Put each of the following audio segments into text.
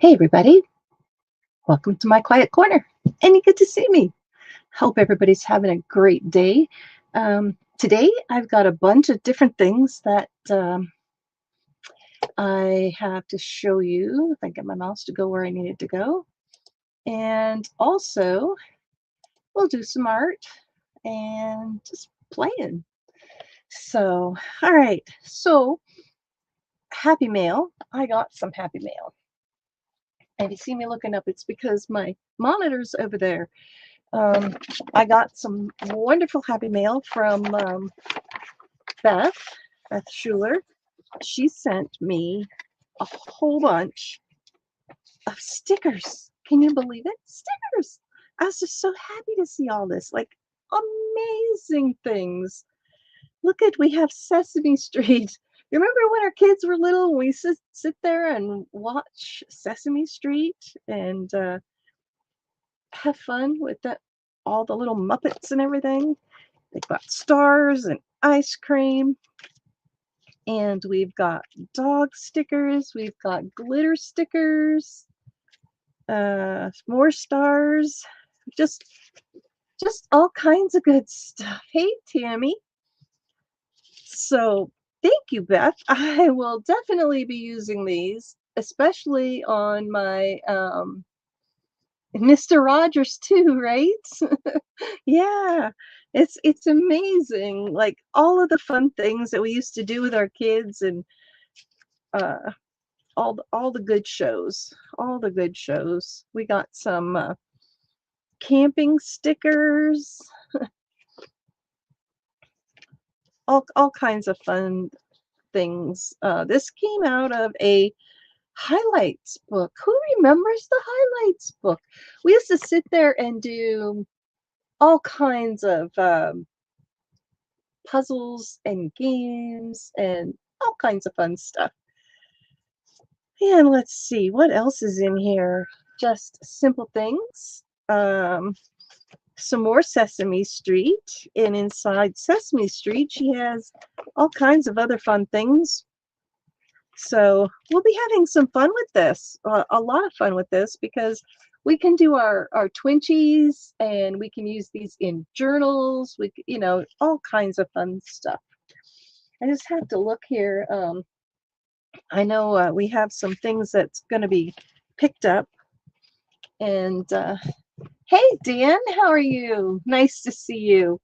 Hey, everybody. Welcome to my quiet corner. And you get to see me. Hope everybody's having a great day. Today, I've got a bunch of different things that I have to show you. If I get my mouse to go where I need it to go. And also, we'll do some art and just playing. So, all right. So, Happy Mail. I got some Happy Mail. And if you see me looking up, it's because my monitor's over there. Um, I got some wonderful happy mail from Beth, Beth Schuler. She sent me a whole bunch of stickers. Can you believe it? Stickers. I was just so happy to see all this, like amazing things. Look at, we have Sesame Street. Remember when our kids were little and we sit there and watch Sesame Street and have fun with that, all the little Muppets and everything? They've got stars and ice cream. And we've got dog stickers. We've got glitter stickers. More stars. Just just all kinds of good stuff. Hey, Tammy. So thank you, Beth. I will definitely be using these, especially on my Mr. Rogers too, right? Yeah, it's amazing, like, all of the fun things that we used to do with our kids and, uh, all the good shows, all the good shows. We got some, camping stickers, all kinds of fun things. This came out of a highlights book. Who remembers the highlights book? We used to sit there and do all kinds of, puzzles and games and all kinds of fun stuff. And let's see, what else is in here? Just simple things. Some more Sesame Street. And inside Sesame Street, she has all kinds of other fun things. So we'll be having some fun with this, a lot of fun with this, because we can do our Twinchies and we can use these in journals. All kinds of fun stuff. I just have to look here. I know we have some things that's going to be picked up. And hey, Dan, how are you? Nice to see you.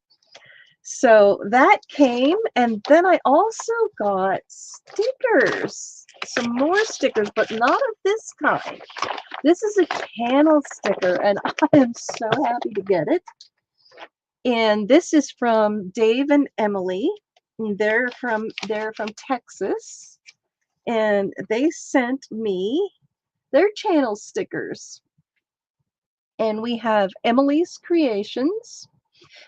So that came, and then I also got stickers, some more stickers, but not of this kind. This is a channel sticker, and I am so happy to get it. And this is from Dave and Emily. They're from Texas, and they sent me their channel stickers. And we have Emily's Creations,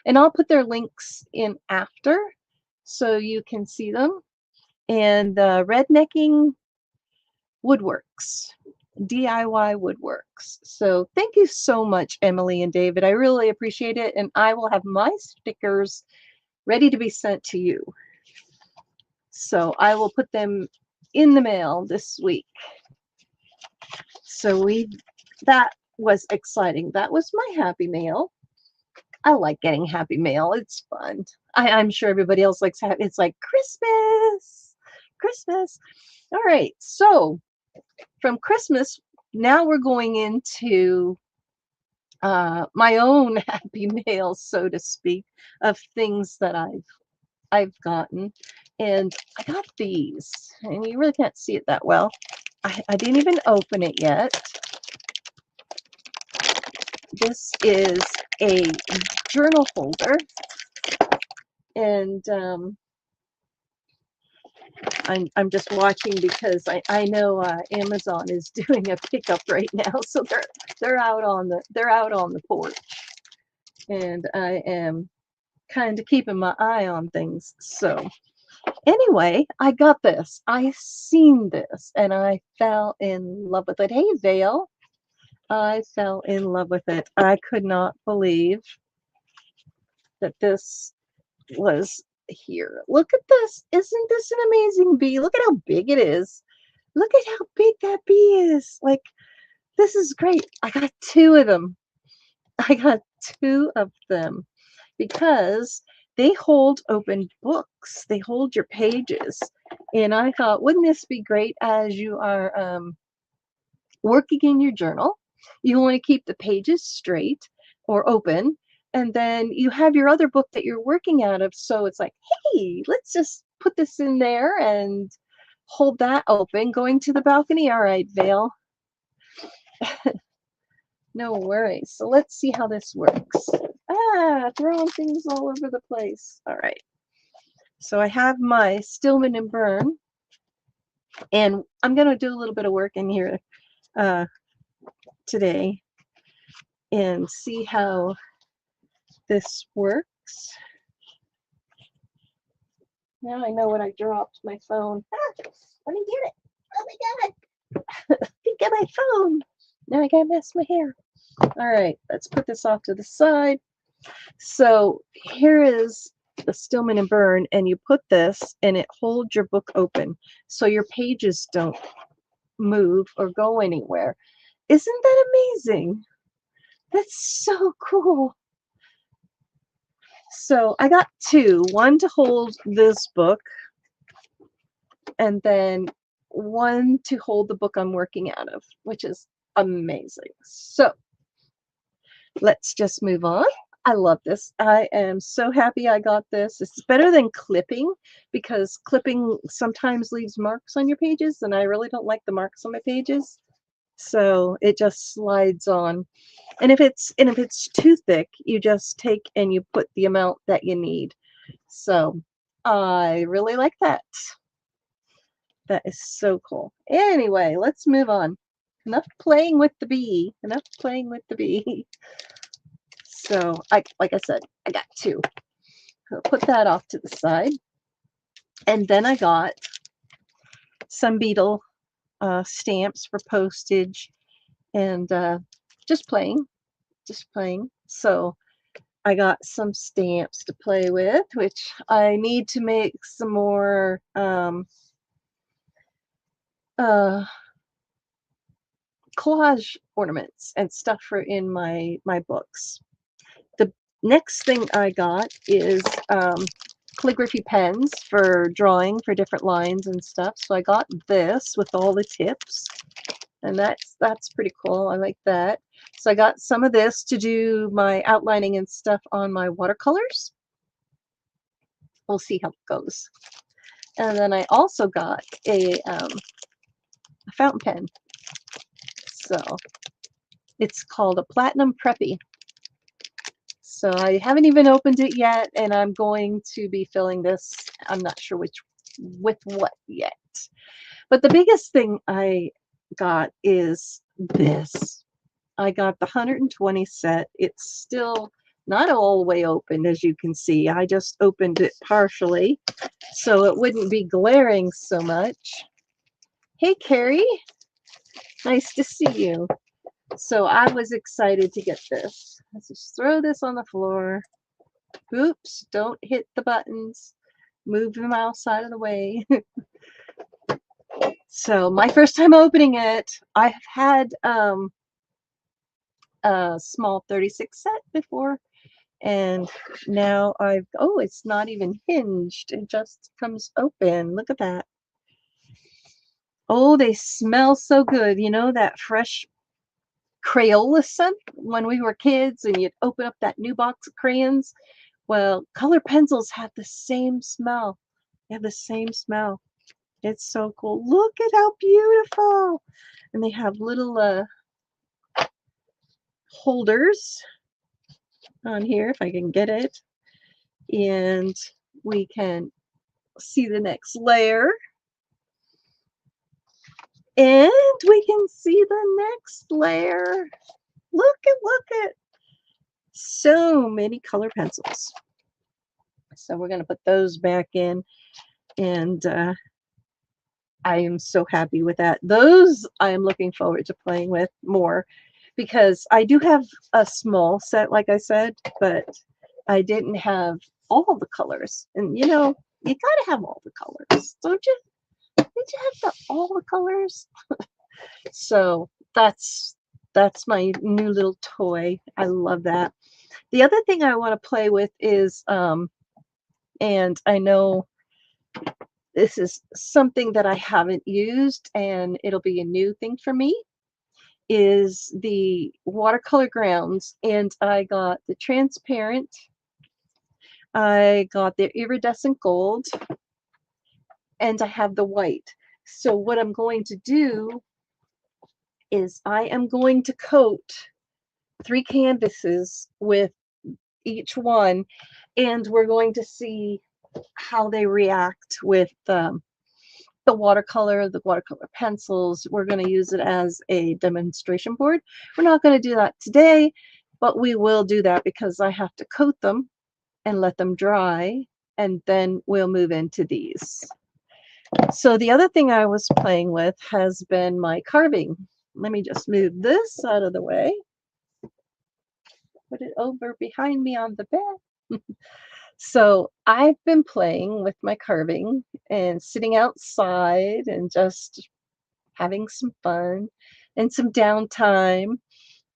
and I'll put their links in after so you can see them. And Rednecking Woodworks, DIY Woodworks. So thank you so much, Emily and David. I really appreciate it. And I will have my stickers ready to be sent to you. So I will put them in the mail this week. So that was exciting. That was my happy mail. I like getting happy mail. It's fun. I'm sure everybody else likes happy. It's like Christmas, Christmas. All right. So from Christmas, now we're going into my own happy mail, so to speak, of things that I've gotten. And I got these, and you really can't see it that well. I didn't even open it yet. This is a journal holder, and I'm just watching because I know Amazon is doing a pickup right now, so they're out on the porch, and I am kind of keeping my eye on things. So anyway, I got this. I seen this, and I fell in love with it. Hey, Vale. I fell in love with it. I could not believe that this was here. Look at this. Isn't this an amazing bee? Look at how big it is. Look at how big that bee is. Like, this is great. I got two of them. I got two of them because they hold open books. They hold your pages. And I thought, wouldn't this be great as you are working in your journal? You want to keep the pages straight or open, and then you have your other book that you're working out of. So it's like, hey, let's just put this in there and hold that open. Going to the balcony. All right, Vale. No worries. So let's see how this works. Throwing things all over the place. All right. So I have my Stillman and Birn, and I'm going to do a little bit of work in here today and see how this works. Now I know what I dropped. My phone. Let me get it. Oh my God. Get my phone. Now I gotta mess my hair. All right, let's put this off to the side. So here is the Stillman and Birn, and you put this and it holds your book open so your pages don't move or go anywhere. Isn't that amazing? That's so cool. So I got two, one to hold this book and then one to hold the book I'm working out of, which is amazing. So let's just move on. I love this. I am so happy I got this. It's better than clipping because clipping sometimes leaves marks on your pages, and I really don't like the marks on my pages. So it just slides on. And if it's too thick, you just take and you put the amount that you need. So I really like that. That is so cool. Anyway, let's move on. Enough playing with the bee. Enough playing with the bee. So like I said, I got two. I'll put that off to the side. And then I got some Beetle stamps for postage and just playing. So I got some stamps to play with, which I need to make some more collage ornaments and stuff for in my books. The next thing I got is calligraphy pens for drawing for different lines and stuff. So I got this with all the tips, and that's pretty cool. I like that. So I got some of this to do my outlining and stuff on my watercolors. We'll see how it goes. And then I also got a fountain pen. So it's called a Platinum Preppy. So I haven't even opened it yet, and I'm going to be filling this. I'm not sure with what yet. But the biggest thing I got is this. I got the 120 set. It's still not all the way opened, as you can see. I just opened it partially so it wouldn't be glaring so much. Hey, Carrie. Nice to see you. So I was excited to get this. Let's just throw this on the floor. Oops, don't hit the buttons. Move the mouse out of the way. So my first time opening it, I've had a small 36 set before, and now it's not even hinged. It just comes open. Look at that. Oh, they smell so good. You know, that fresh Crayola scent when we were kids and you'd open up that new box of crayons. Well, color pencils have the same smell. They have the same smell. It's so cool. Look at how beautiful. And they have little holders on here, if I can get it. And we can see the next layer. And we can see the next layer. Look at so many color pencils. So we're going to put those back in, and I am so happy with that. Those I am looking forward to playing with more, because I do have a small set, like I said, but I didn't have all the colors. And you know, you gotta have all the colors, don't you? Did you have all the colors? So that's that's my new little toy. I love that. The other thing I want to play with is, and I know this is something that I haven't used and it'll be a new thing for me, is the watercolor grounds. And I got the transparent, I got the iridescent gold, and I have the white. So what I'm going to do is I am going to coat 3 canvases with each one, and we're going to see how they react with the watercolor pencils. We're going to use it as a demonstration board. We're not going to do that today, but we will do that because I have to coat them and let them dry, and then we'll move into these. So the other thing I was playing with has been my carving. Let me just move this out of the way. Put it over behind me on the bed. So I've been playing with my carving and sitting outside and just having some fun and some downtime.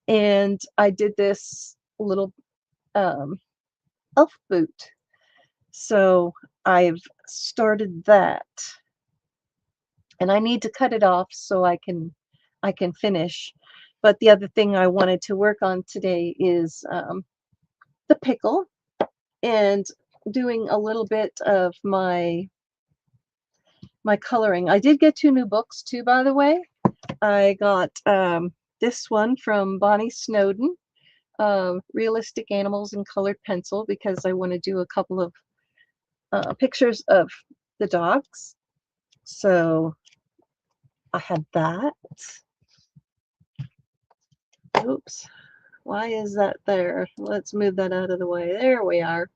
And I did this little um, elf boot. So I've started that, and I need to cut it off so I can finish. But the other thing I wanted to work on today is the pickle, and doing a little bit of my coloring. I did get 2 new books too, by the way. I got this one from Bonnie Snowden, Realistic Animals in Colored Pencil, because I want to do a couple of pictures of the dogs. So I had that. Oops. Why is that there? Let's move that out of the way. There we are.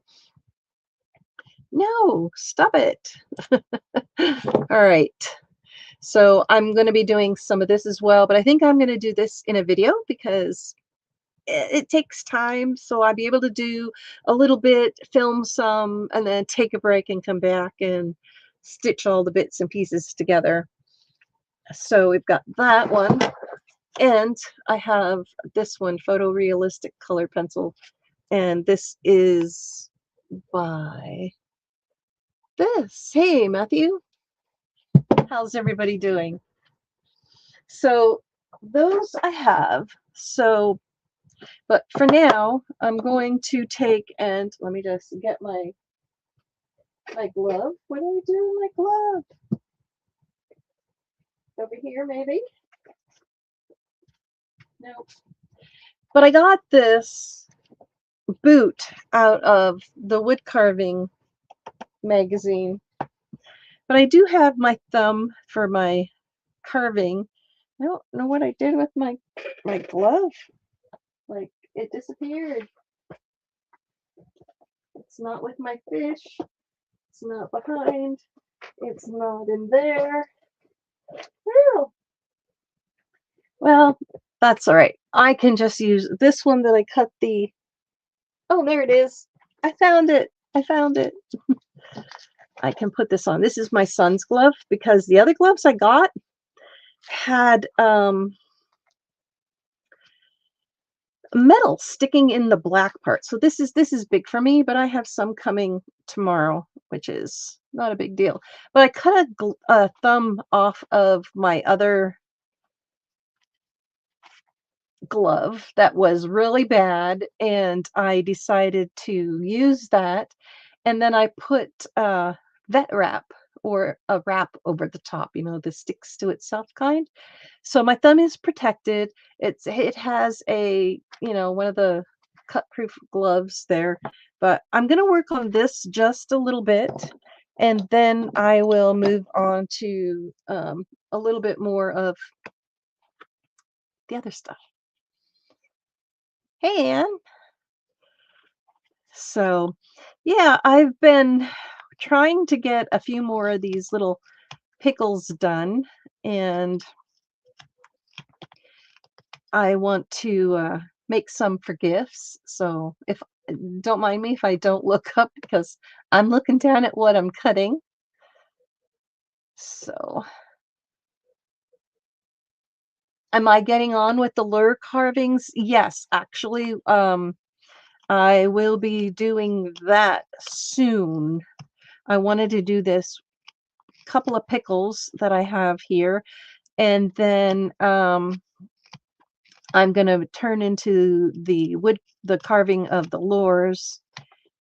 No, stop it. All right. So I'm going to be doing some of this as well, but I think I'm going to do this in a video because it takes time. So I'll be able to do a little bit, film some, and then take a break and come back and stitch all the bits and pieces together. So we've got that one. And I have this one, Photorealistic Color Pencil. And this is by this. Hey, Matthew. How's everybody doing? So those I have. So, but for now, I'm going to take and let me just get my glove. What do I do with my glove? Over here, maybe? Nope. But I got this boot out of the wood carving magazine. But I do have my thumb for my carving. I don't know what I did with my glove. Like, it disappeared. It's not with my fish. It's not behind. It's not in there. Well, that's all right. I can just use this one that I cut the. Oh, there it is. I found it. I found it. I can put this on. This is my son's glove because the other gloves I got had metal sticking in the black part. So this is big for me, but I have some coming tomorrow, which is not a big deal. But I cut a thumb off of my other glove that was really bad, and I decided to use that, and then I put vet wrap or a wrap over the top, you know, the sticks to itself kind. So my thumb is protected. It has a, you know, one of the cut proof gloves there, but I'm going to work on this just a little bit, and then I will move on to a little bit more of the other stuff. Hey, Anne. So, yeah, I've been trying to get a few more of these little pickles done, and I want to make some for gifts. So, if don't mind me if I don't look up because I'm looking down at what I'm cutting. So, Am I getting on with the lure carvings? Yes, actually, I will be doing that soon. I wanted to do this couple of pickles that I have here, and then I'm gonna turn into the carving of the lures,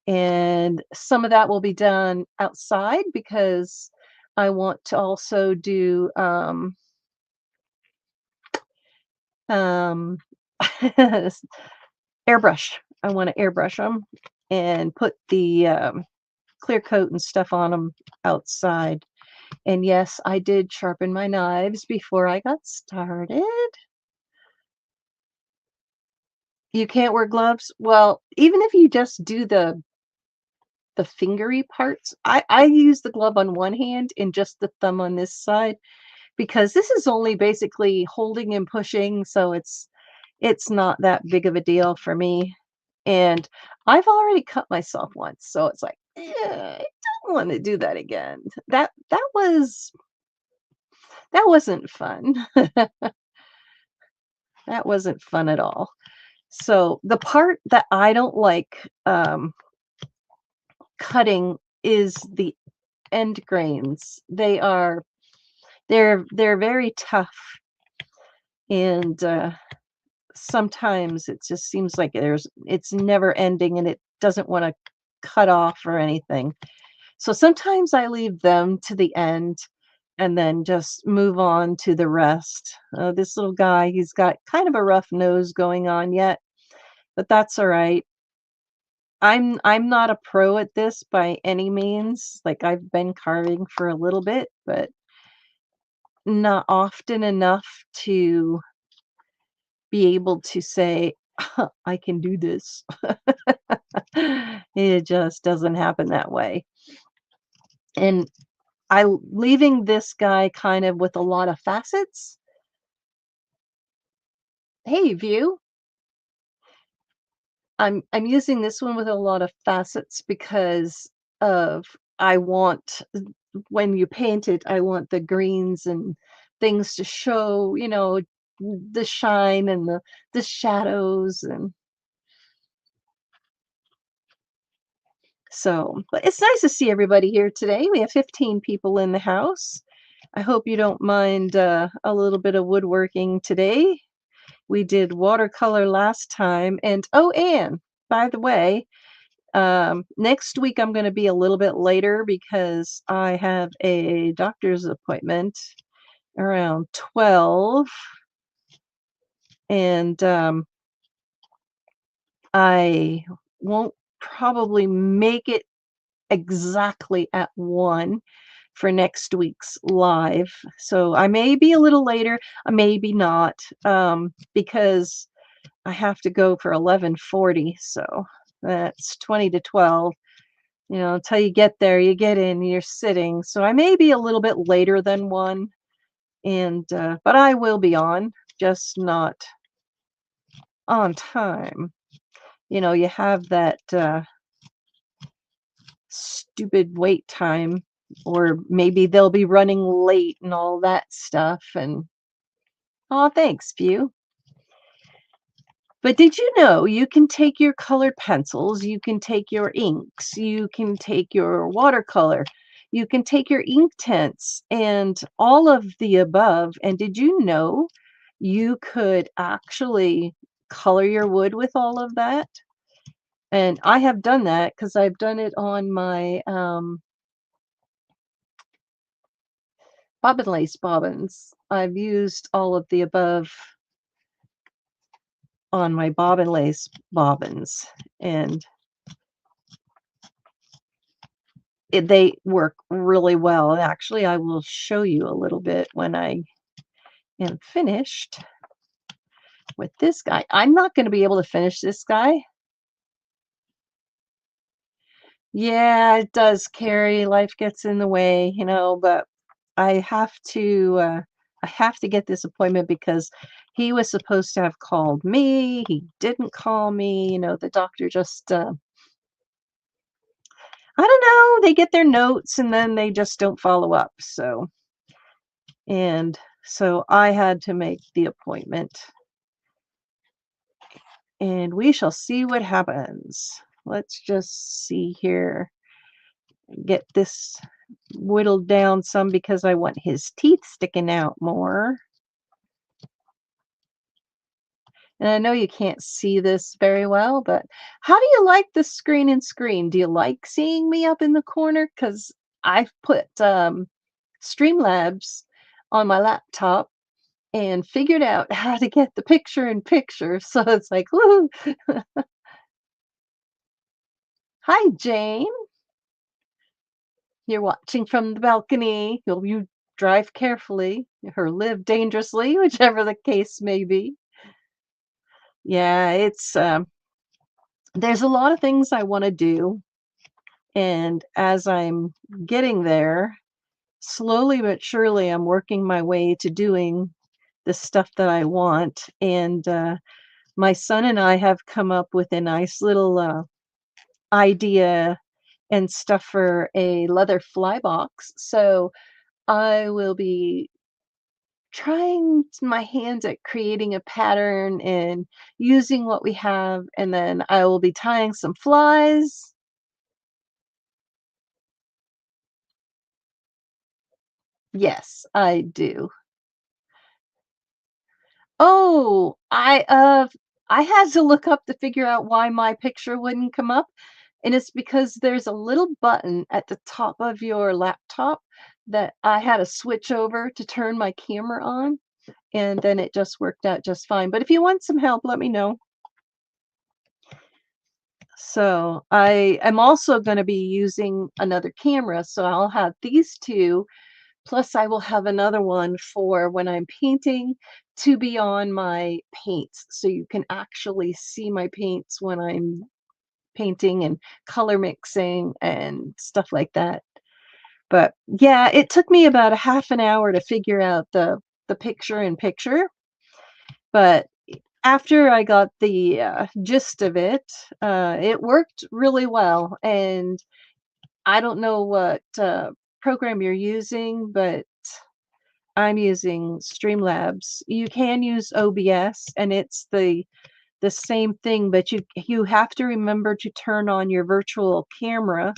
and some of that will be done outside because I want to also do um, airbrush. I want to airbrush them and put the clear coat and stuff on them outside. And yes, I did sharpen my knives before I got started. You can't wear gloves? Well, even if you just do the fingery parts, I use the glove on one hand and just the thumb on this side because this is only basically holding and pushing, so it's not that big of a deal for me. And I've already cut myself once, so it's like, I don't want to do that again. That wasn't fun. That wasn't fun at all. So the part that I don't like cutting is the end grains. They're very tough, and sometimes it just seems like it's never ending and it doesn't want to cut off or anything. So sometimes I leave them to the end and then just move on to the rest. This little guy, he's got kind of a rough nose going on yet, but that's all right. I'm not a pro at this by any means. Like I've been carving for a little bit, but not often enough to be able to say, I can do this. It just doesn't happen that way. And leaving this guy kind of with a lot of facets. Hey, view. I'm using this one with a lot of facets because of I want when you paint it, I want the greens and things to show, the shine and the shadows. And so, but it's nice to see everybody here today. We have 15 people in the house. I hope you don't mind a little bit of woodworking today. We did watercolor last time. And oh, Anne, by the way, next week I'm going to be a little bit later because I have a doctor's appointment around 12. And I won't probably make it exactly at 1 for next week's live. So I may be a little later, I may be not, because I have to go for 11:40. So that's 20 to 12. Until you get there, you get in, you're sitting. So I may be a little bit later than 1, and but I will be on, just not on time. You have that stupid wait time, or maybe they'll be running late and all that stuff. And oh, thanks, View. But did you know you can take your colored pencils, you can take your inks, you can take your watercolor, you can take your ink tints, and all of the above. And did you know you could actually color your wood with all of that? And I have done that because I've done it on my bobbin lace bobbins. I've used all of the above on my bobbin lace bobbins, and they work really well. And actually, I will show you a little bit when I am finished with this guy. I'm not going to be able to finish this guy. Yeah, it does, Carrie. Life gets in the way, but I have to get this appointment because he was supposed to have called me. He didn't call me. The doctor just I don't know, they get their notes and then they just don't follow up. So, and So I had to make the appointment, and we shall see what happens. Let's just see here. Get this whittled down some because I want his teeth sticking out more. And I know you can't see this very well, but how do you like the screen and screen? Do you like seeing me up in the corner? Because I've put Streamlabs on my laptop and figured out how to get the picture in picture. So it's like, woo! Hi, Jane. You're watching from the balcony. You drive carefully or live dangerously, whichever the case may be. Yeah, it's there's a lot of things I want to do, and as I'm getting there, slowly but surely, I'm working my way to doing the stuff that I want. And my son and I have come up with a nice little idea and stuff for a leather fly box. So I will be trying my hands at creating a pattern and using what we have, and then I will be tying some flies. Yes, I do. Oh, I had to look up to figure out why my picture wouldn't come up, and it's because there's a little button at the top of your laptop that I had to switch over to turn my camera on, and then it just worked out just fine. But if you want some help, let me know. So I am also going to be using another camera, so I'll have these two. Plus, I will have another one for when I'm painting to be on my paints. So you can actually see my paints when I'm painting and color mixing and stuff like that. But yeah, it took me about a half an hour to figure out the picture in picture. But after I got the gist of it, it worked really well. And I don't know what program you're using, but I'm using Streamlabs. You can use OBS, and it's the same thing, but you have to remember to turn on your virtual camera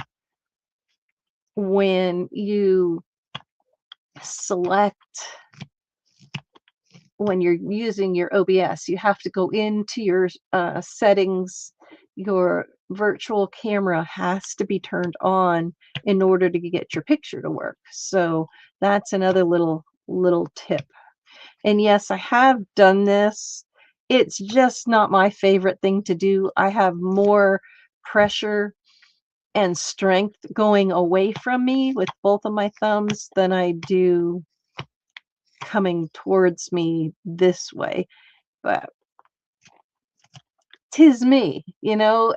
when you select when you're using your OBS. You have to go into your settings. Your virtual camera has to be turned on in order to get your picture to work. So that's another little tip. And yes, I have done this. It's just not my favorite thing to do. I have more pressure and strength going away from me with both of my thumbs than I do coming towards me this way. But 'tis me, you know.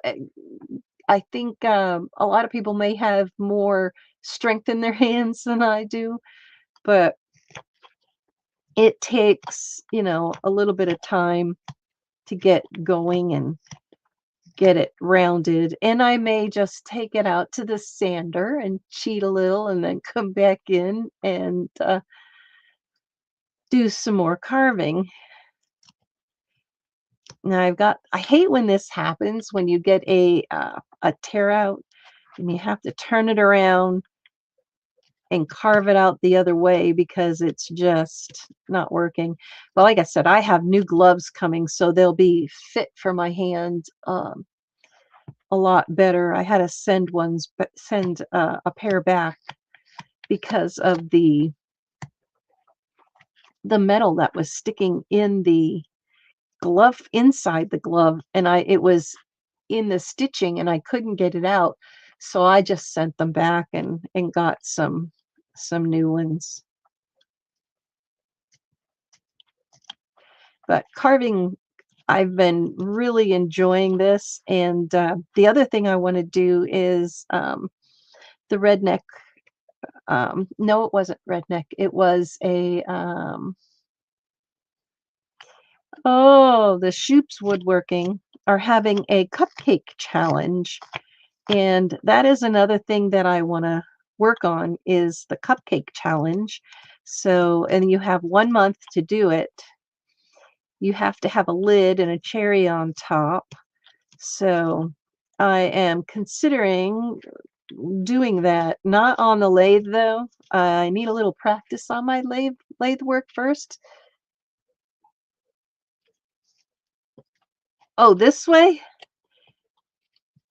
I think a lot of people may have more strength in their hands than I do, but it takes, a little bit of time to get going and get it rounded. And I may just take it out to the sander and cheat a little and then come back in and do some more carving. Now I hate when this happens, when you get a tear out and you have to turn it around and carve it out the other way because it's just not working. But like I said, I have new gloves coming, so they'll be fit for my hand a lot better. I had to send a pair back because of the metal that was sticking in the glove, inside the glove, and it was in the stitching and I couldn't get it out. So I just sent them back and got some new ones. But carving, I've been really enjoying this. And the other thing I want to do is the redneck. No, it wasn't redneck. It was the Shoops Woodworking are having a cupcake challenge. And that is another thing that I want to work on is the cupcake challenge. So, and you have 1 month to do it. You have to have a lid and a cherry on top. So, I am considering doing that. Not on the lathe though. I need a little practice on my lathe work first. Oh, this way?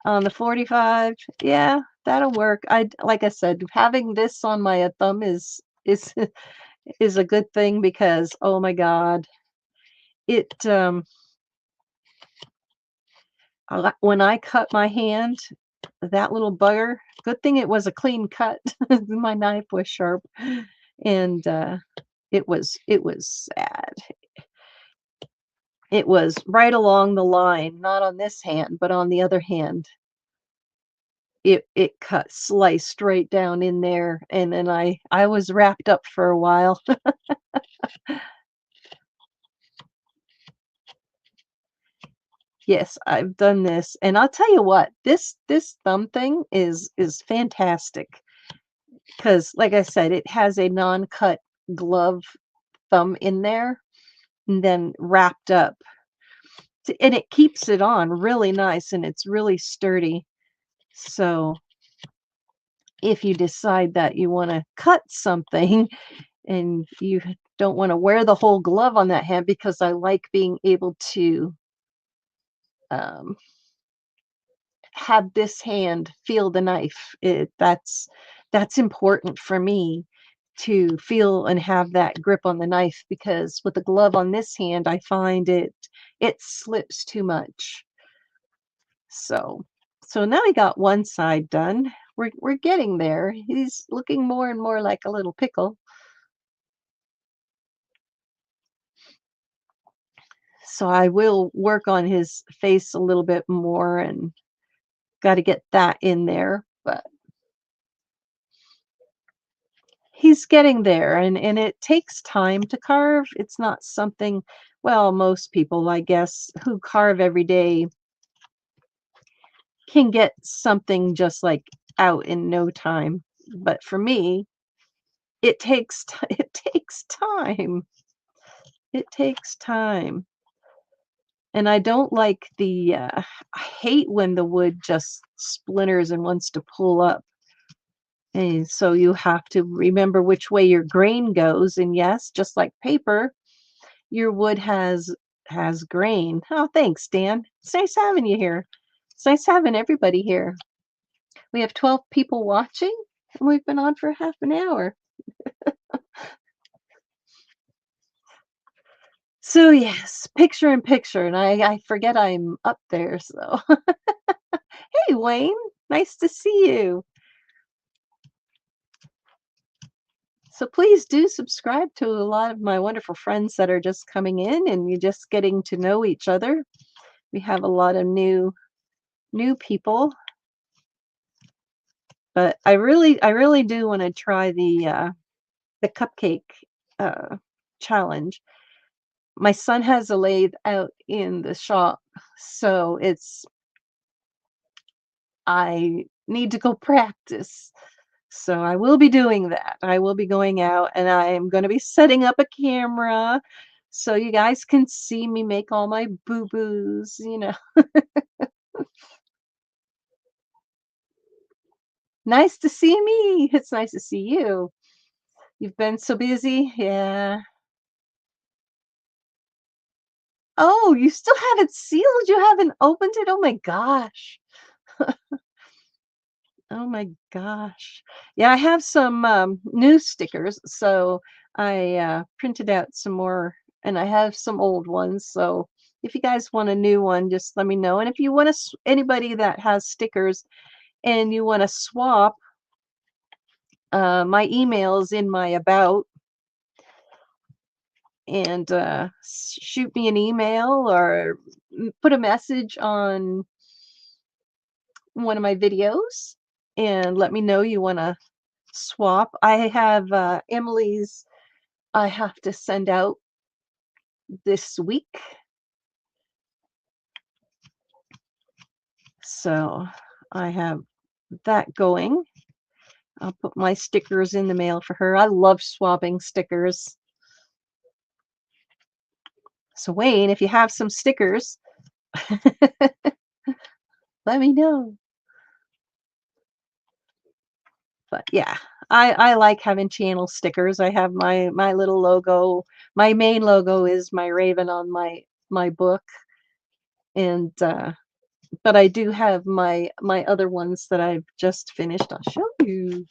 On the 45? Yeah, that'll work. Like I said, having this on my thumb is is a good thing because oh my God, it when I cut my hand, that little bugger, good thing it was a clean cut. My knife was sharp and it was sad. It was right along the line, not on this hand, but on the other hand. It cut sliced straight down in there, and then I was wrapped up for a while. Yes, I've done this, and I'll tell you what, this thumb thing is fantastic because, like I said, it has a non-cut glove thumb in there and then wrapped up, and it keeps it on really nice, and it's really sturdy. So, if you decide that you wanna cut something and you don't wanna wear the whole glove on that hand because I like being able to, um, have this hand feel the knife. That's important for me to feel and have that grip on the knife because with the glove on this hand, I find it slips too much. So so now I got one side done. We're getting there. He's looking more and more like a little pickle. So I will work on his face a little bit more and got to get that in there, but he's getting there and it takes time to carve. It's not something, well, most people, I guess, who carve every day can get something just like out in no time. But for me, it takes time. It takes time. And I don't like I hate when the wood just splinters and wants to pull up. And so you have to remember which way your grain goes. And yes, just like paper, your wood has grain. Oh, thanks, Dan. It's nice having you here. It's nice having everybody here. We have 12 people watching, and we've been on for half an hour. So yes, picture in picture, and I forget I'm up there. So hey, Wayne, nice to see you. So please do subscribe to a lot of my wonderful friends that are just coming in and you're just getting to know each other. We have a lot of new people, but I really do want to try the cupcake uh challenge. My son has a lathe out in the shop, so it's I need to go practice. So I will be doing that. I will be going out and I am going to be setting up a camera so you guys can see me make all my boo-boos. Nice to see me. It's nice to see you. You've been so busy. Yeah. Oh, you still haven't sealed? You haven't opened it? Oh my gosh. Oh my gosh. Yeah, I have some new stickers, so I printed out some more and I have some old ones. So if you guys want a new one, just let me know. And if you want to, anybody that has stickers and you want to swap, my email's in my about and shoot me an email or put a message on one of my videos and let me know you want to swap. I have Emily's I have to send out this week. So I have that going. I'll put my stickers in the mail for her. I love swapping stickers. So Wayne, if you have some stickers, let me know. But yeah, I like having channel stickers. I have my little logo. My main logo is my raven on my book, and but I do have my other ones that I've just finished. I'll show you.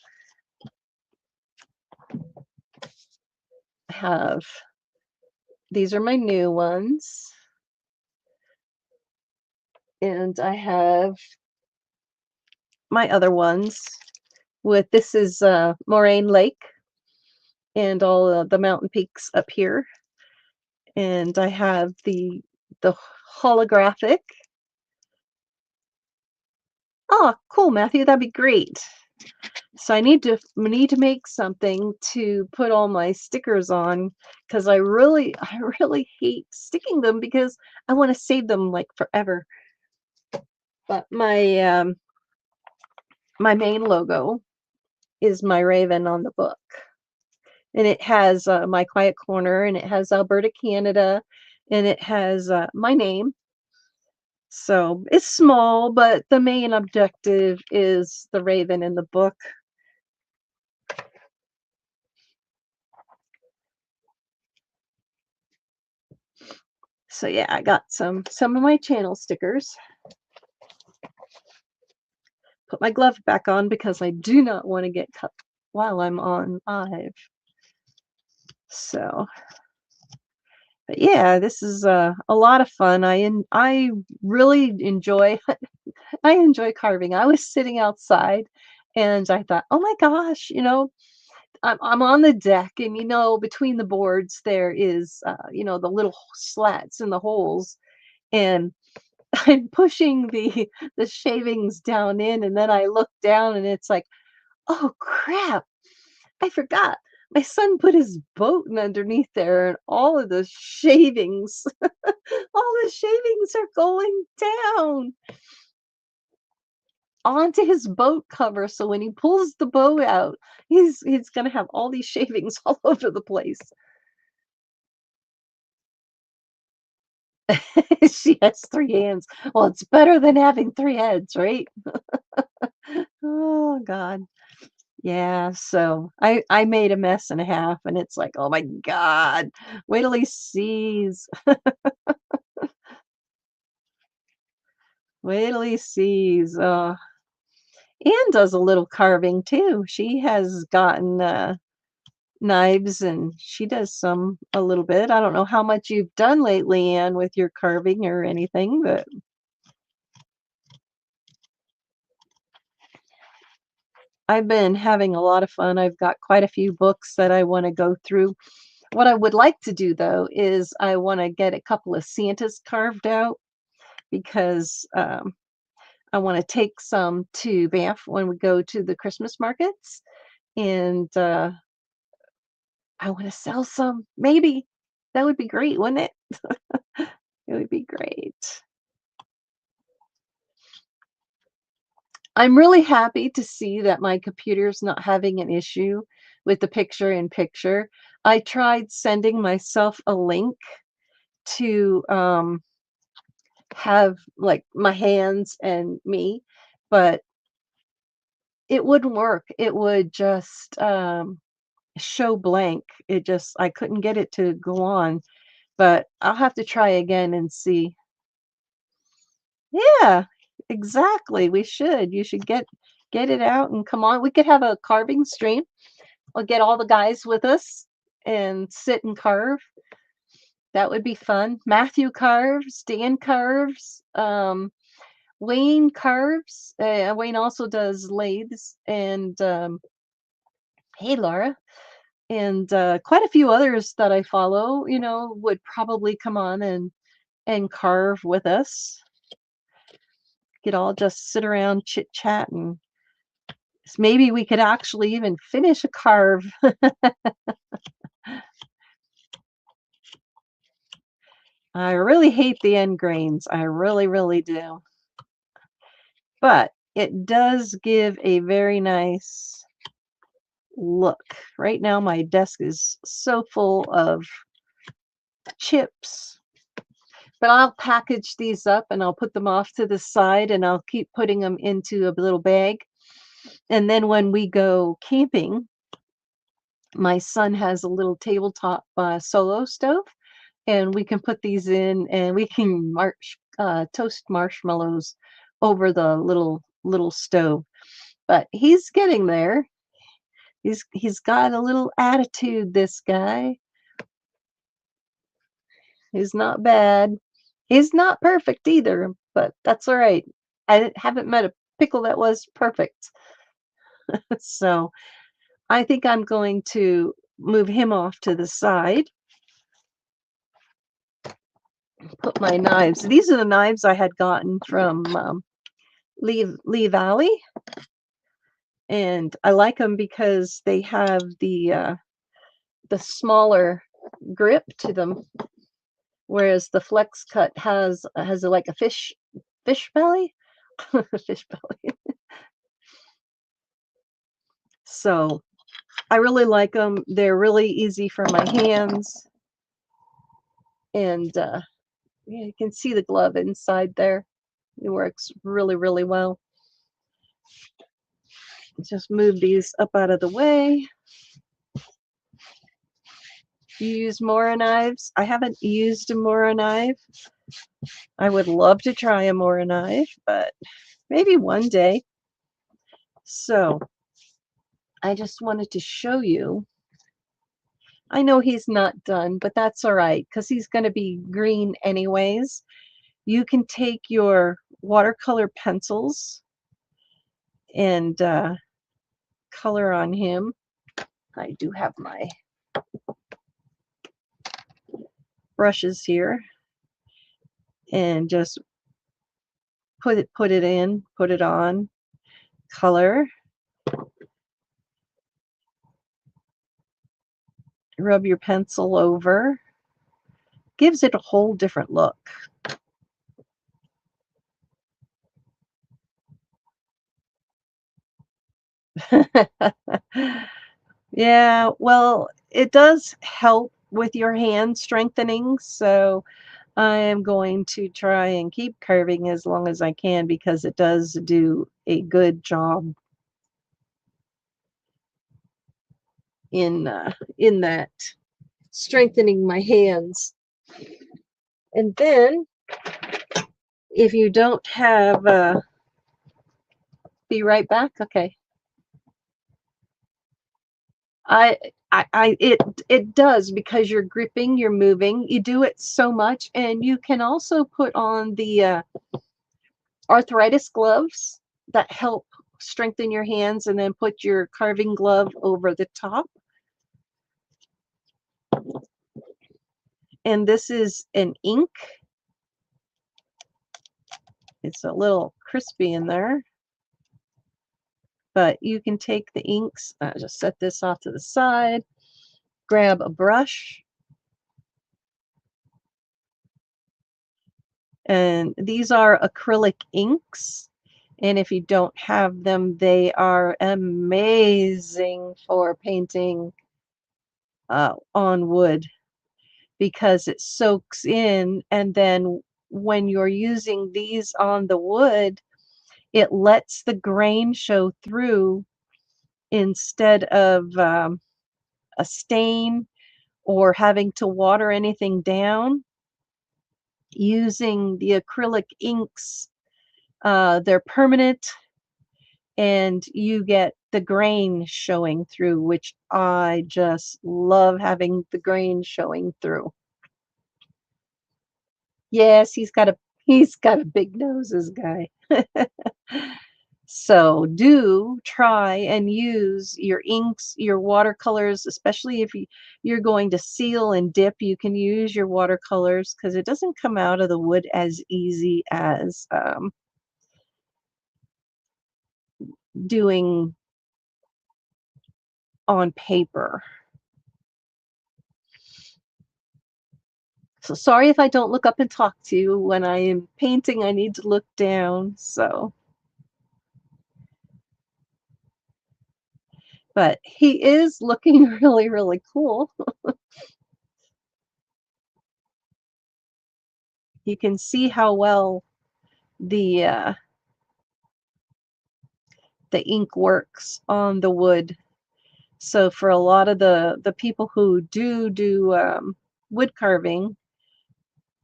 I have these are my new ones, and I have my other ones with this is Moraine Lake and all the mountain peaks up here, and I have the holographic. Oh, cool, Matthew. That'd be great. So I need to make something to put all my stickers on because I really hate sticking them because I want to save them like forever. But my main logo is my raven on the book, and it has my quiet corner, and it has Alberta, Canada, and it has my name. So it's small, but the main objective is the raven in the book. So yeah, I got some of my channel stickers. Put my glove back on because I do not want to get cut while I'm on live. So, but yeah, this is a lot of fun. I really enjoy I enjoy carving. I was sitting outside and I thought, oh my gosh, I'm on the deck, and between the boards there is the little slats in the holes, and I'm pushing the shavings down in, and then I look down and it's like, oh crap, I forgot. My son put his boat in underneath there, and all of the shavings, all the shavings are going down onto his boat cover. So when he pulls the boat out, he's gonna have all these shavings all over the place. She has three hands. Well, it's better than having three heads, right? Oh God. Yeah, so I made a mess and a half, and it's like, oh my God, wait till he sees. Wait till he sees. Anne does a little carving too. She has gotten knives, and she does some a little bit. I don't know how much you've done lately, Anne, with your carving or anything, but I've been having a lot of fun. I've got quite a few books that I want to go through. What I would like to do though is I want to get a couple of Santas carved out because I want to take some to Banff when we go to the Christmas markets, and I want to sell some. Maybe that would be great, wouldn't it? It would be great. I'm really happy to see that my computer's not having an issue with the picture in picture. I tried sending myself a link to have like my hands and me, but it wouldn't work. It would just show blank. I couldn't get it to go on, but I'll have to try again and see. Yeah, exactly. We should. You should get it out and come on. We could have a carving stream. I'll get all the guys with us and sit and carve. That would be fun. Matthew carves, Dan carves, Wayne carves. Wayne also does lathes, and hey, Laura, and quite a few others that I follow. Would probably come on and carve with us. Could all just sit around chit chat, and maybe we could actually even finish a carve. I really hate the end grains. I really, really do. But it does give a very nice look. Right now my desk is so full of chips, but I'll package these up and I'll put them off to the side and I'll keep putting them into a little bag. And then when we go camping, my son has a little tabletop solo stove, and we can put these in and we can toast marshmallows over the little stove. But he's getting there. He's got a little attitude, this guy. He's not bad. He's not perfect either, but that's all right. I haven't met a pickle that was perfect. So I think I'm going to move him off to the side. Put my knives. These are the knives I had gotten from Lee Valley, and I like them because they have the smaller grip to them, whereas the Flex Cut has like a fish belly, fish belly. So I really like them. They're really easy for my hands, and yeah, you can see the glove inside there. It works really, really well. Just move these up out of the way. You use Mora knives? I haven't used a Mora knife. I would love to try a Mora knife, but maybe one day. So I just wanted to show you. I know he's not done, but that's all right because he's going to be green anyways. You can take your watercolor pencils and color on him. I do have my brushes here, and just put it in, put it on, color, rub your pencil over. Gives it a whole different look. Yeah, well, it does help with your hand strengthening, so I am going to try and keep curving as long as I can because it does do a good job in that strengthening my hands. And then if you don't have be right back. Okay. It does because you're gripping, you're moving, you do it so much, and you can also put on the arthritis gloves that help strengthen your hands, and then put your carving glove over the top. And this is an ink. It's a little crispy in there, but you can take the inks. Just set this off to the side, grab a brush, and these are acrylic inks. And if you don't have them, they are amazing for painting on wood because it soaks in. And then when you're using these on the wood, it lets the grain show through instead of a stain or having to water anything down. Using the acrylic inks, they're permanent, and you get the grain showing through, which I just love having the grain showing through. Yes, he's got a big nose, this guy. So do try and use your inks, your watercolors, especially if you're going to seal and dip. You can use your watercolors because it doesn't come out of the wood as easy as doing on paper. So sorry if I don't look up and talk to you. When I am painting, I need to look down. So But he is looking really, really cool. You can see how well the uh, the ink works on the wood. So for a lot of the people who do wood carving,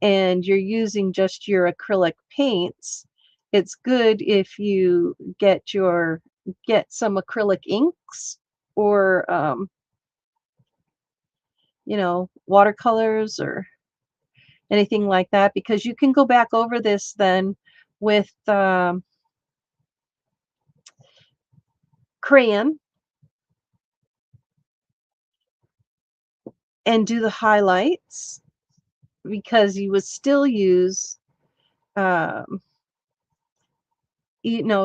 and you're using just your acrylic paints, it's good if you get some acrylic inks or watercolors or anything like that, because you can go back over this then with crayon and do the highlights, because you would still use um,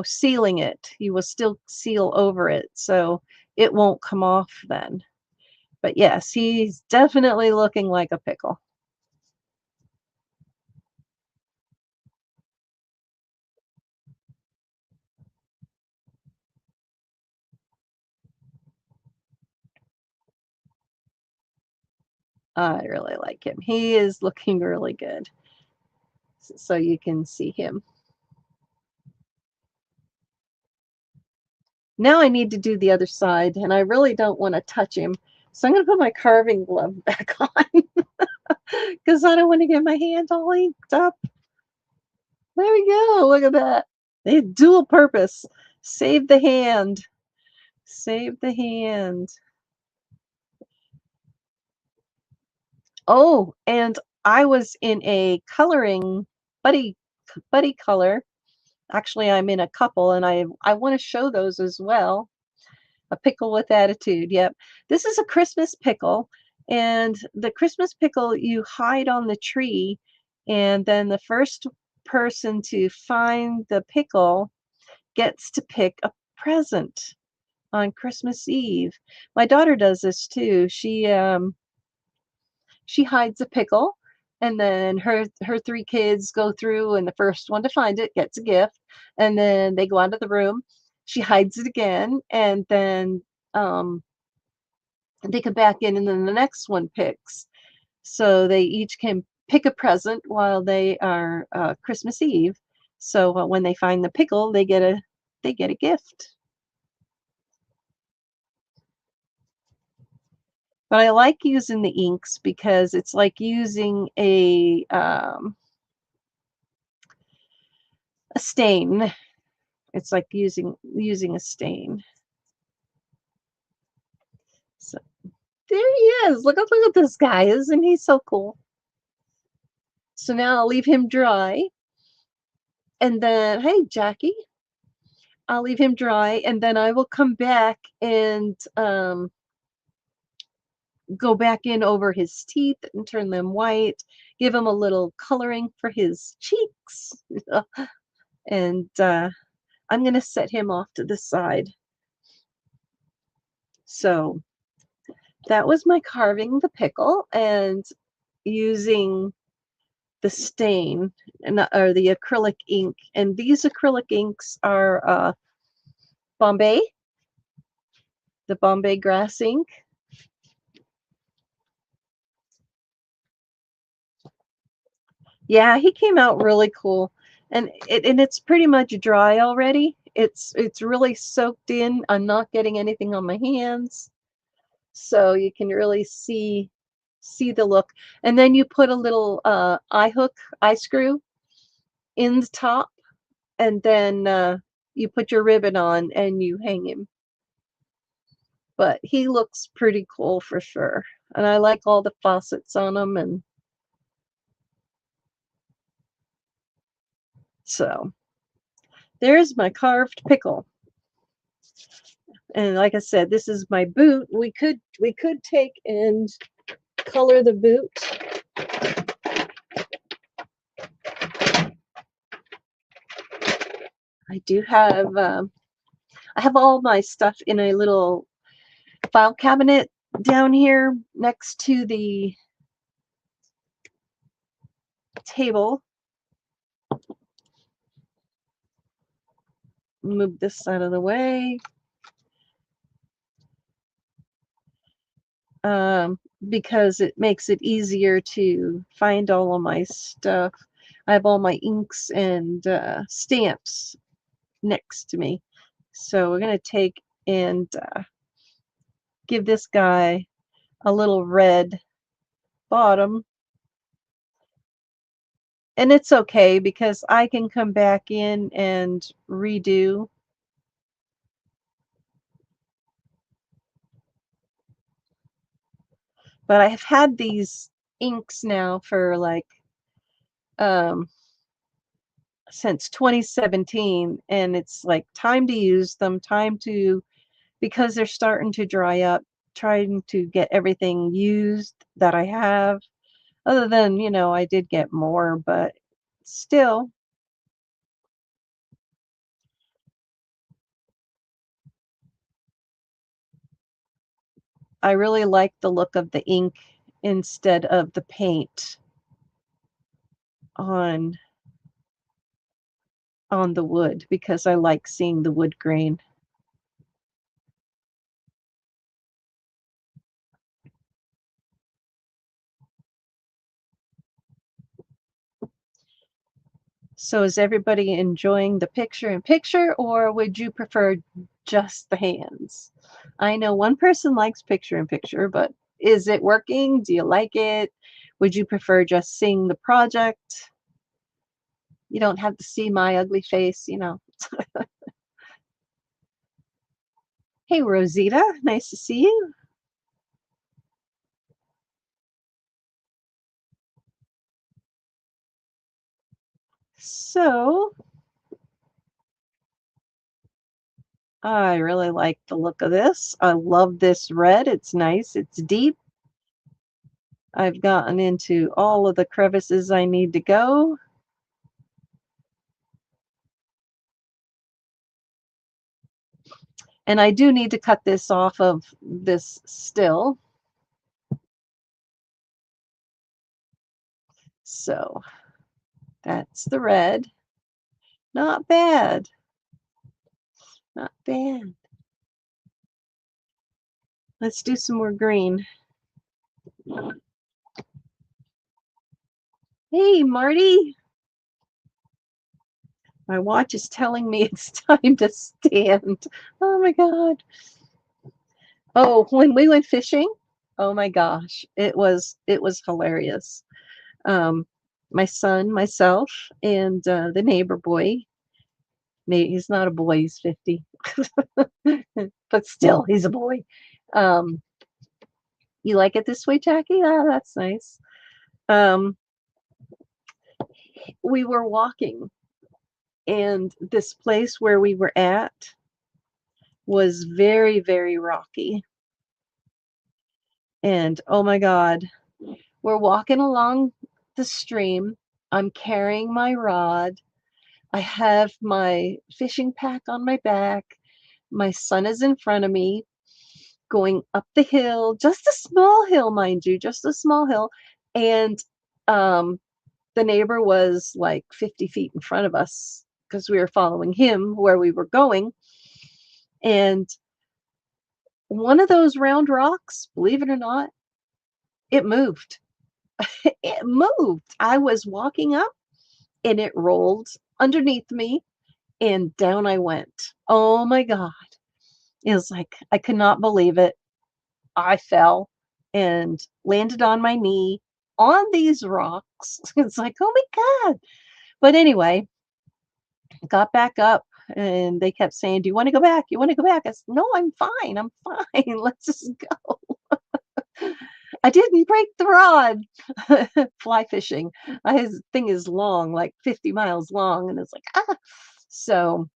sealing it. You will still seal over it, so it won't come off then. But yes, he's definitely looking like a pickle. I really like him. He is looking really good. So you can see him. Now I need to do the other side, and I really don't want to touch him. So I'm going to put my carving glove back on because I don't want to get my hands all inked up. There we go. Look at that. They dual purpose. Save the hand. Save the hand. Oh, and I was in a coloring buddy buddy color. Actually, I'm in a couple, and I want to show those as well. A pickle with attitude. Yep. This is a Christmas pickle, and the Christmas pickle you hide on the tree, and then the first person to find the pickle gets to pick a present on Christmas Eve. My daughter does this too. She hides a pickle, and then her three kids go through, and the first one to find it gets a gift, and then they go out of the room. She hides it again, and then they come back in, and then the next one picks. So they each can pick a present while they are Christmas Eve. So when they find the pickle, they get a gift. But I like using the inks because it's like using a stain. It's like using a stain. So there he is. Look at this guy. Isn't he so cool? So now I'll leave him dry. And then, hey, Jackie, I'll leave him dry. And then I will come back and go back in over his teeth and turn them white, give him a little coloring for his cheeks. And I'm going to set him off to the side. So that was my carving the pickle and using the stain or the acrylic ink. And these acrylic inks are Bombay, the Bombay grass ink. Yeah, he came out really cool. And it's pretty much dry already. It's really soaked in. I'm not getting anything on my hands. So you can really see the look. And then you put a little eye screw in the top, and then you put your ribbon on and you hang him. But he looks pretty cool for sure. And I like all the faucets on him, and so there's my carved pickle. And like I said, this is my boot. We could take and color the boot. I have all my stuff in a little file cabinet down here next to the table. Move this out of the way. um, because it makes it easier to find all of my stuff. I have all my inks and stamps next to me. So we're going to take and give this guy a little red bottom. And it's okay because I can come back in and redo. But I've had these inks now for like um since 2017, and it's like time to use them, time to, because they're starting to dry up, trying to get everything used that I have. Other than, I did get more, but still, I really like the look of the ink instead of the paint on on the wood because I like seeing the wood grain. So is everybody enjoying the picture in picture, or would you prefer just the hands? I know one person likes picture in picture, but is it working? Do you like it? Would you prefer just seeing the project? You don't have to see my ugly face. Hey, Rosita, nice to see you. So, I really like the look of this. I love this red. It's nice. It's deep. I've gotten into all of the crevices I need to go. And I do need to cut this off of this still. So that's the red. Not bad. Not bad. Let's do some more green. Hey, Marty. My watch is telling me it's time to stand. Oh my God. Oh, when we went fishing, oh my gosh, it was hilarious. Um, my son, myself, and the neighbor boy. He's not a boy; he's 50, but still, he's a boy. Um, you like it this way, Jackie? Ah, that's nice. Um, we were walking, and this place where we were at was very, very rocky. And oh my God, we're walking along the stream. I'm carrying my rod. I have my fishing pack on my back. My son is in front of me going up the hill, just a small hill, mind you, just a small hill. And um, the neighbor was like 50 feet in front of us because we were following him where we were going. And one of those round rocks, believe it or not, it moved. It moved. I was walking up and it rolled underneath me and down I went. Oh my God. It was like, I could not believe it. I fell and landed on my knee on these rocks. It's like, oh my God. But anyway, got back up and they kept saying, do you want to go back? You want to go back? I said, no, I'm fine. I'm fine. Let's just go. I didn't break the rod. Fly fishing. His thing is long, like 50 miles long. And it's like, ah. So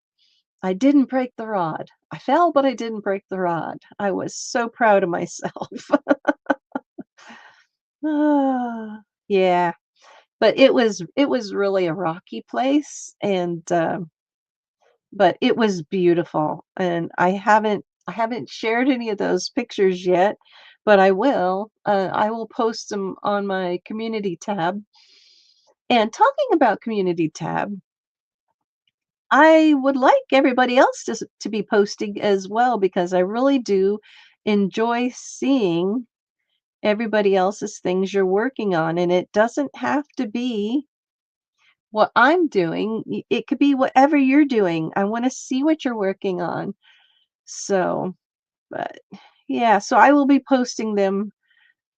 I didn't break the rod. I fell, but I didn't break the rod. I was so proud of myself. Ah, yeah, but it was really a rocky place, and but it was beautiful, and I haven't shared any of those pictures yet, but I will. I will post them on my community tab. And talking about community tab, I would like everybody else to be posting as well because I really do enjoy seeing everybody else's things you're working on, and it doesn't have to be what I'm doing. It could be whatever you're doing. I want to see what you're working on. So, but yeah, so I will be posting them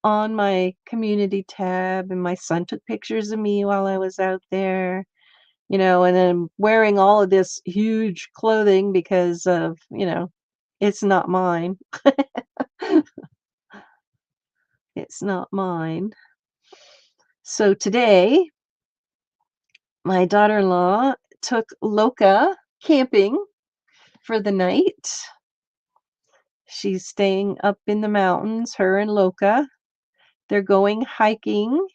on my community tab, and my son took pictures of me while I was out there, and then wearing all of this huge clothing because of, it's not mine. It's not mine. So today, my daughter-in-law took Loka camping for the night. She's staying up in the mountains, her and Loka. They're going hiking.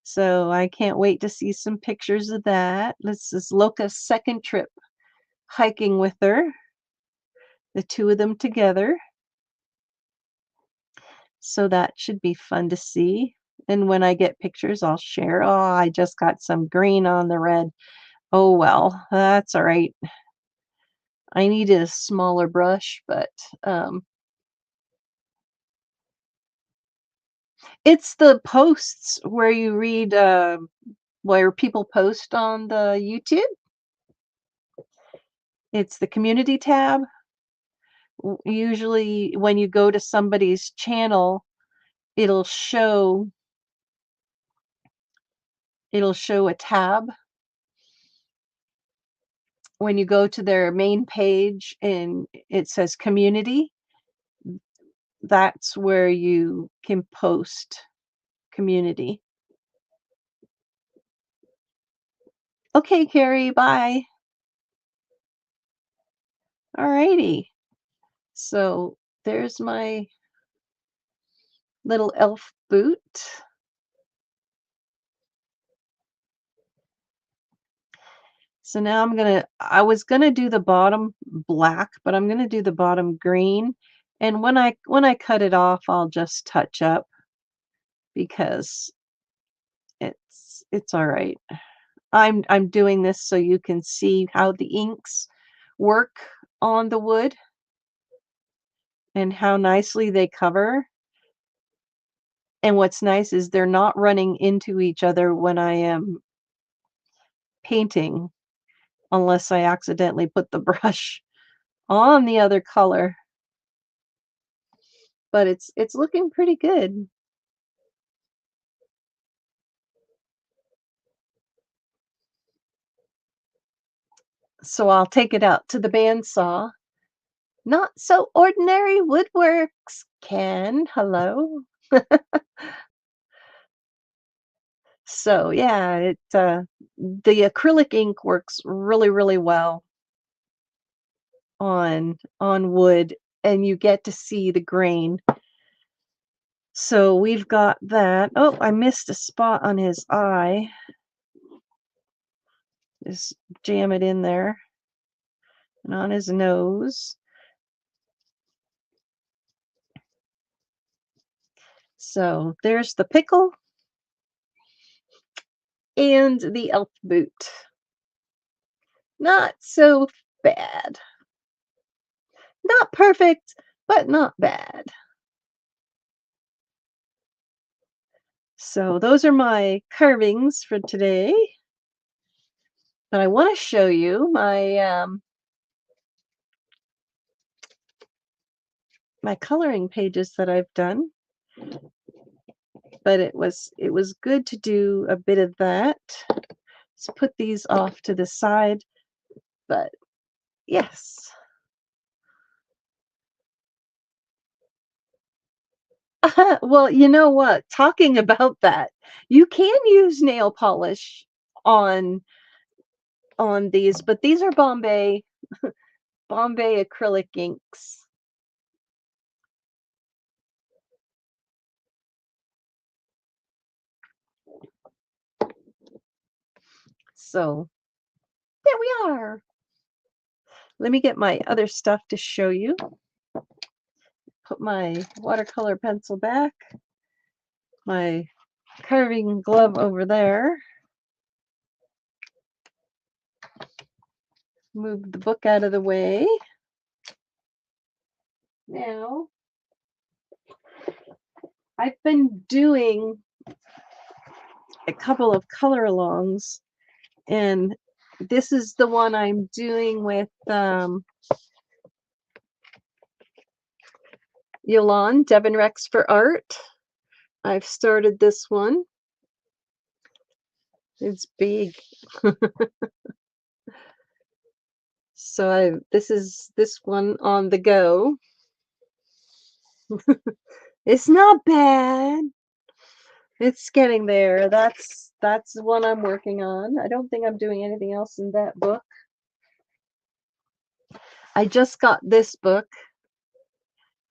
So I can't wait to see some pictures of that. This is Loka's second trip hiking with her, the two of them together. So that should be fun to see. And when I get pictures, I'll share. Oh, I just got some green on the red. Oh, well, that's all right. I need a smaller brush, but it's the posts where you read, where people post on the YouTube. It's the community tab. Usually, when you go to somebody's channel, it'll show it'll show a tab when you go to their main page and it says community. That's where you can post community. Okay, Carrie, bye. Alrighty. So there's my little elf boot. So now I was gonna do the bottom black, but I'm gonna do the bottom green. And when I cut it off, I'll just touch up because it's all right. I'm doing this so you can see how the inks work on the wood and how nicely they cover. And what's nice is they're not running into each other when I am painting, unless I accidentally put the brush on the other color. But it's looking pretty good. So I'll take it out to the bandsaw. Not so ordinary woodworks, Ken. Hello. So yeah, the acrylic ink works really, really well on wood, and you get to see the grain. So we've got that. Oh, I missed a spot on his eye. Just jam it in there. And on his nose. So there's the pickle and the elf boot. Not so bad. Not perfect, but not bad. So those are my carvings for today. But I want to show you my coloring pages that I've done. But it was good to do a bit of that. Let's put these off to the side. But yes. Well, you know what? Talking about that, you can use nail polish on these, but these are Bombay acrylic inks. So there we are. Let me get my other stuff to show you. Put my watercolor pencil back, my carving glove over there. Move the book out of the way. Now, I've been doing a couple of color alongs, and this is the one I'm doing with Yolande, Devon Rex for Art. I've started this one. It's big. So this is this one on the go. It's not bad. It's getting there. That's the one I'm working on. I don't think I'm doing anything else in that book. I just got this book,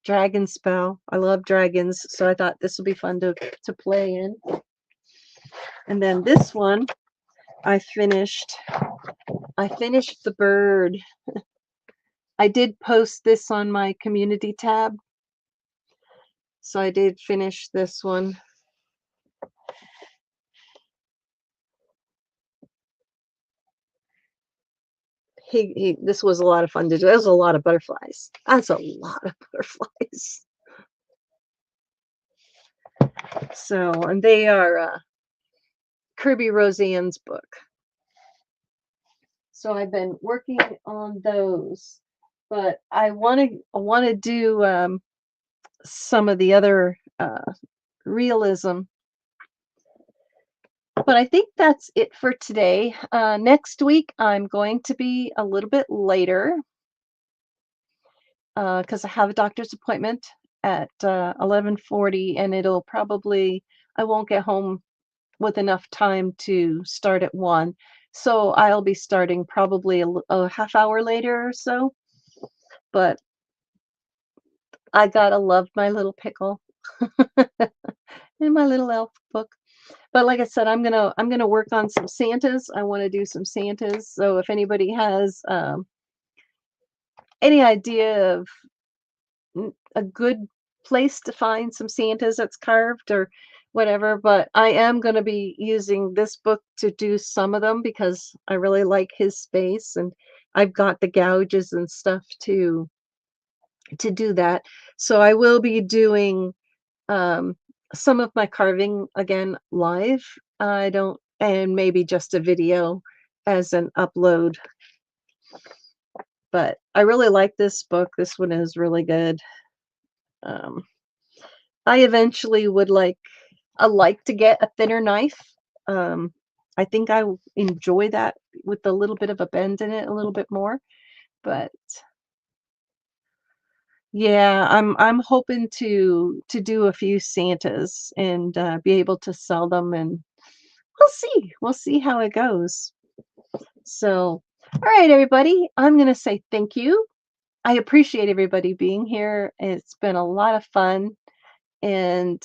Dragon Spell. I love dragons, so I thought this would be fun to play in. And then this one, I finished the bird. I did post this on my community tab. So I did finish this one. This was a lot of fun to do. There's a lot of butterflies. That's a lot of butterflies. So, and they are Kirby Roseanne's book. So I've been working on those, but I want to do some of the other realism. But I think that's it for today. Next week, I'm going to be a little bit later because I have a doctor's appointment at 11:40, and it'll probably, I won't get home with enough time to start at 1. So I'll be starting probably a half hour later or so. But I gotta love my little pickle and my little elf book. But like I said, I'm gonna work on some Santas. I want to do some Santas. So if anybody has any idea of a good place to find some Santas that's carved or whatever, but I am going to be using this book to do some of them because I really like his space, and I've got the gouges and stuff to do that. So I will be doing some of my carving again live. I don't, and maybe just a video as an upload. But I really like this book. This one is really good. I eventually would like to get a thinner knife. I think I enjoy that with a little bit of a bend in it a little bit more. But yeah, I'm hoping to do a few Santas and be able to sell them, and we'll see how it goes. So, all right, everybody, I'm gonna say thank you. I appreciate everybody being here. It's been a lot of fun, and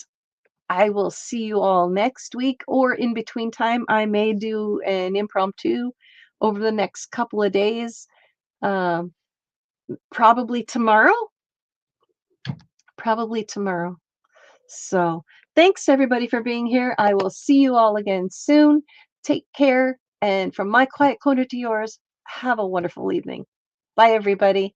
I will see you all next week, or in between time. I may do an impromptu over the next couple of days. Um, probably tomorrow. Probably tomorrow. So thanks everybody for being here. I will see you all again soon. Take care. And from my quiet corner to yours, have a wonderful evening. Bye, everybody.